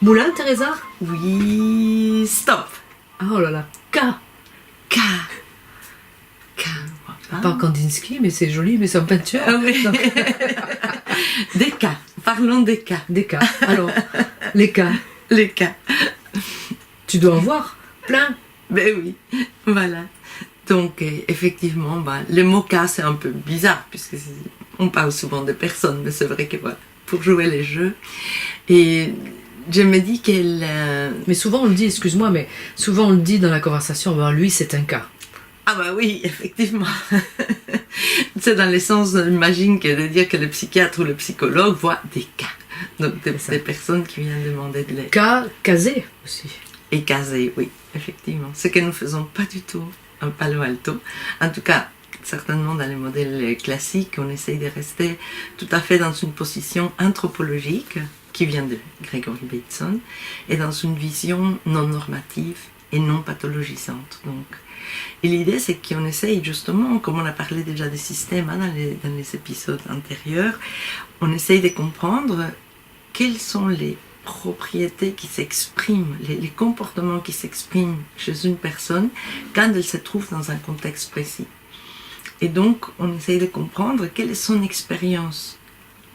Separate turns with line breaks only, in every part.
Moulin, Teresa?
Oui, stop.
Oh là là, K.
K. K.
Pas Kandinsky, mais c'est joli, mais c'est en peinture.
Ah oui.
Donc,
Des cas. Parlons des cas.
des K. Alors, les K,
Les cas.
tu dois en voir plein.
Ben oui, voilà. Donc, effectivement, le mot cas, c'est un peu bizarre, puisque on parle souvent de personnes, mais c'est vrai que voilà, pour jouer les jeux. Et je me dis qu'elle...
Mais souvent on le dit, excuse-moi, mais souvent on le dit dans la conversation, ben, lui c'est un cas.
Ah bah oui, effectivement. C'est dans le sens, j'imagine, que de dire que le psychiatre ou le psychologue voit des cas. Donc des personnes qui viennent demander de l'aide.
Cas, casé aussi.
Et casé, oui, effectivement. Ce que nous faisons pas du tout en Palo Alto. En tout cas, certainement dans les modèles classiques, on essaye de rester tout à fait dans une position anthropologique qui vient de Gregory Bateson et dans une vision non normative et non pathologisante. Donc, et l'idée, c'est qu'on essaye justement, comme on a parlé déjà des systèmes dans les épisodes antérieurs, on essaye de comprendre quelles sont les propriétés qui s'expriment, les comportements qui s'expriment chez une personne quand elle se trouve dans un contexte précis. Et donc, on essaye de comprendre quelle est son expérience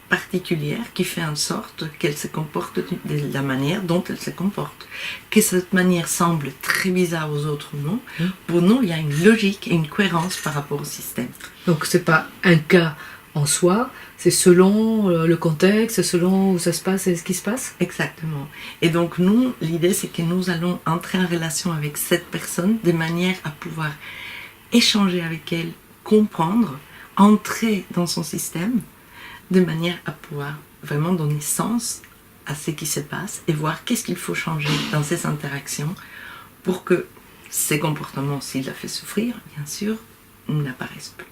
particulière qui fait en sorte qu'elle se comporte de la manière dont elle se comporte. Que cette manière semble très bizarre aux autres ou non, pour nous, il y a une logique et une cohérence par rapport au système.
Donc c'est pas un cas en soi, c'est selon le contexte, selon où ça se passe et ce qui se passe.
Exactement. Et donc nous, l'idée c'est que nous allons entrer en relation avec cette personne de manière à pouvoir échanger avec elle, comprendre, entrer dans son système, de manière à pouvoir vraiment donner sens à ce qui se passe et voir qu'est-ce qu'il faut changer dans ces interactions pour que ces comportements, s'ils la fait souffrir, bien sûr, n'apparaissent plus.